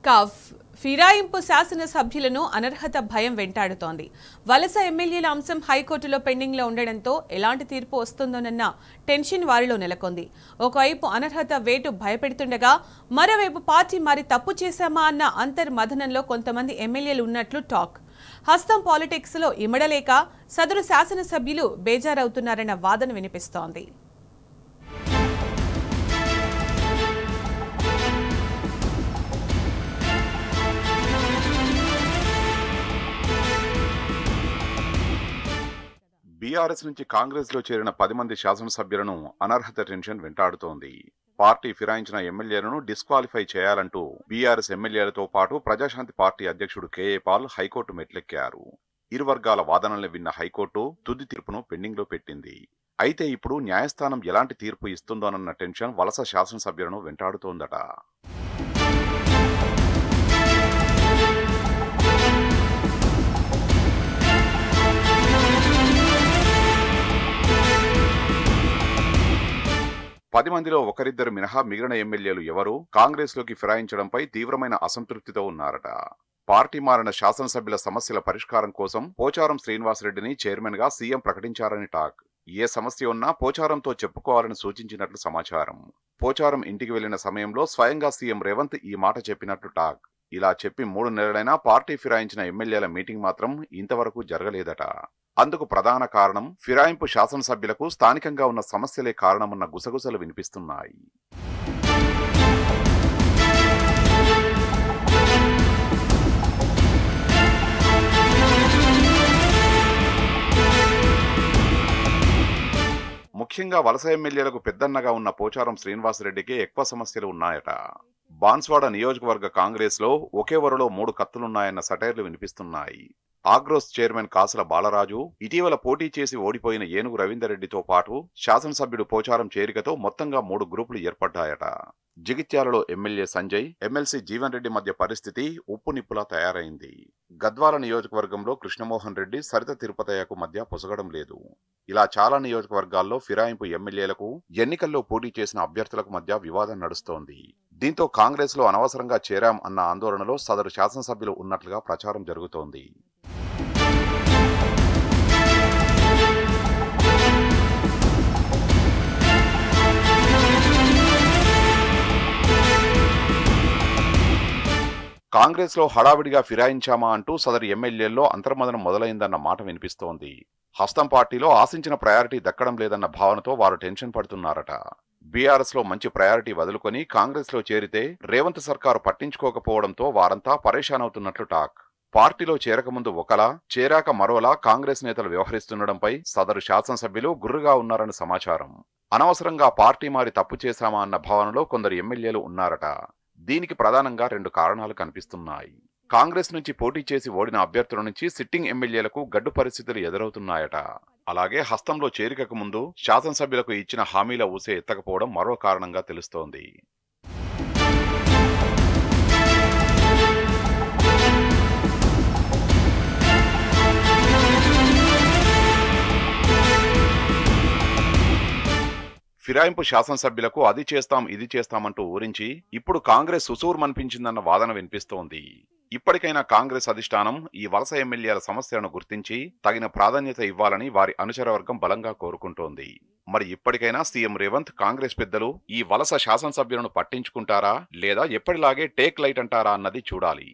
ఇక ఫిరాయింపు శాసనసభ్యులను అనర్హత భయం వెంటాడుతోంది. వలస ఎమ్మెల్యేల అంశం హైకోర్టులో పెండింగ్లో ఉండడంతో ఎలాంటి తీర్పు వస్తుందోనన్న టెన్షన్ వారిలో నెలకొంది. ఒకవైపు అనర్హత వేటు భయపెడుతుండగా మరోవైపు పార్టీ మారి తప్పు చేశామా అన్న అంతర్మథనంలో కొంతమంది ఎమ్మెల్యేలు ఉన్నట్లు టాక్. హస్తం పాలిటిక్స్ లో ఇమడలేక సదరు శాసనసభ్యులు బేజారవుతున్నారన్న వాదన వినిపిస్తోంది. బీఆర్ఎస్ నుంచి కాంగ్రెస్ లో చేరిన 10 మంది శాసనసభ్యులను అనర్హత టెన్షన్ వెంటాడుతోంది. పార్టీ ఫిరాయించిన ఎమ్మెల్యేలను డిస్క్వాలిఫై చేయాలంటూ బీఆర్ఎస్ ఎమ్మెల్యేలతో పాటు ప్రజాశాంతి పార్టీ అధ్యక్షుడు కేఏ పాల్ హైకోర్టు మెట్లెక్కారు. ఇరు వర్గాల వాదనలను విన్న హైకోర్టు తుది తీర్పును పెండింగ్ లో పెట్టింది. అయితే ఇప్పుడు న్యాయస్థానం ఎలాంటి తీర్పు ఇస్తుందోనన్న టెన్షన్ వలస శాసనసభ్యులను వెంటాడుతోందట. పది మందిలో ఒకరిద్దరు మినహా మిగిలిన ఎమ్మెల్యేలు ఎవరూ కాంగ్రెస్ లోకి ఫిరాయించడంపై తీవ్రమైన అసంతృప్తితో ఉన్నారట. పార్టీ మారిన శాసనసభ్యుల సమస్యల పరిష్కారం కోసం పోచారం శ్రీనివాసరెడ్డిని చైర్మన్ గా సీఎం ప్రకటించారని టాక్. ఏ సమస్య ఉన్నా పోచారంతో చెప్పుకోవాలని సూచించినట్లు సమాచారం. పోచారం ఇంటికి వెళ్లిన సమయంలో స్వయంగా సీఎం రేవంత్ ఈ మాట చెప్పినట్లు టాక్. ఇలా చెప్పి 3 నెలలైనా పార్టీ ఫిరాయించిన ఎమ్మెల్యేల మీటింగ్ మాత్రం ఇంతవరకు జరగలేదట. అందుకు ప్రధాన కారణం ఫిరాయింపు శాసనసభ్యులకు స్థానికంగా ఉన్న సమస్యలే కారణమన్న గుసగుసలు వినిపిస్తున్నాయి. ముఖ్యంగా వలస ఎమ్మెల్యేలకు పెద్దన్నగా ఉన్న పోచారం శ్రీనివాసరెడ్డికి ఎక్కువ సమస్యలు ఉన్నాయట. బాన్స్వాడ నియోజకవర్గ కాంగ్రెస్ లో ఒకే వరలో 3 కత్తులున్నాయన్న సటైర్లు వినిపిస్తున్నాయి. ఆగ్రోస్ చైర్మన్ కాసుల బాలరాజు, ఇటీవల పోటీ చేసి ఓడిపోయిన ఏనుగు రవీందర్ రెడ్డితో పాటు శాసనసభ్యుడు పోచారం చేరికతో మొత్తంగా 3 గ్రూపులు ఏర్పడ్డాయట. జగిత్యాలలో ఎమ్మెల్యే సంజయ్, ఎమ్మెల్సీ జీవన్ రెడ్డి మధ్య పరిస్థితి ఉప్పు నిప్పులా తయారైంది. గద్వాల నియోజకవర్గంలో కృష్ణమోహన్ రెడ్డి, సరిత తిరుపతయ్యకు మధ్య పొసగడం లేదు. ఇలా చాలా నియోజకవర్గాల్లో ఫిరాయింపు ఎమ్మెల్యేలకు, ఎన్నికల్లో పోటీ చేసిన అభ్యర్థులకు మధ్య వివాదం నడుస్తోంది. దీంతో కాంగ్రెస్ లో అనవసరంగా చేరాం అన్న ఆందోళనలో సదరు శాసనసభ్యులు ఉన్నట్లుగా ప్రచారం జరుగుతోంది. కాంగ్రెస్ లో హడావిడిగా ఫిరాయించామా అంటూ సదరు ఎమ్మెల్యేల్లో అంతర్మదనం మొదలైందన్న మాట వినిపిస్తోంది. హస్తం పార్టీలో ఆశించిన ప్రయారిటీ దక్కడం లేదన్న భావనతో వారు టెన్షన్ పడుతున్నారట. బీఆర్ఎస్ లో మంచి ప్రయారిటీ వదులుకొని కాంగ్రెస్ లో చేరితే రేవంత్ సర్కారు పట్టించుకోకపోవడంతో వారంతా పరేషాన్ అవుతున్నట్లు టాక్. పార్టీలో చేరకముందు ఒకలా, చేరాక మరోలా కాంగ్రెస్ నేతలు వ్యవహరిస్తుండడంపై సదరు శాసనసభ్యులు గుర్రుగా ఉన్నారని సమాచారం. అనవసరంగా పార్టీ మారి తప్పు చేశామా అన్న భావనలో కొందరు ఎమ్మెల్యేలు ఉన్నారట. దీనికి ప్రధానంగా 2 కారణాలు కనిపిస్తున్నాయి. కాంగ్రెస్ నుంచి పోటీ చేసి ఓడిన అభ్యర్థుల నుంచి సిట్టింగ్ ఎమ్మెల్యేలకు గడ్డు పరిస్థితులు ఎదురవుతున్నాయట. అలాగే హస్తంలో చేరికకు ముందు శాసనసభ్యులకు ఇచ్చిన హామీల ఊసే ఎత్తకపోవడం మరో కారణంగా తెలుస్తోంది. ఫిరాయింపు శాసనసభ్యులకు అది చేస్తాం ఇది చేస్తామంటూ ఊరించి ఇప్పుడు కాంగ్రెస్ సుసూర్మనిపించిందన్న వాదన వినిపిస్తోంది. ఇప్పటికైనా కాంగ్రెస్ అధిష్టానం ఈ వలస ఎమ్మెల్యేల సమస్యలను గుర్తించి తగిన ప్రాధాన్యత ఇవ్వాలని వారి అనుచరవర్గం బలంగా కోరుకుంటోంది. మరి ఇప్పటికైనా సీఎం రేవంత్, కాంగ్రెస్ పెద్దలు ఈ వలస శాసనసభ్యులను పట్టించుకుంటారా లేదా ఎప్పటిలాగే టేక్ లైట్ అంటారా అన్నది చూడాలి.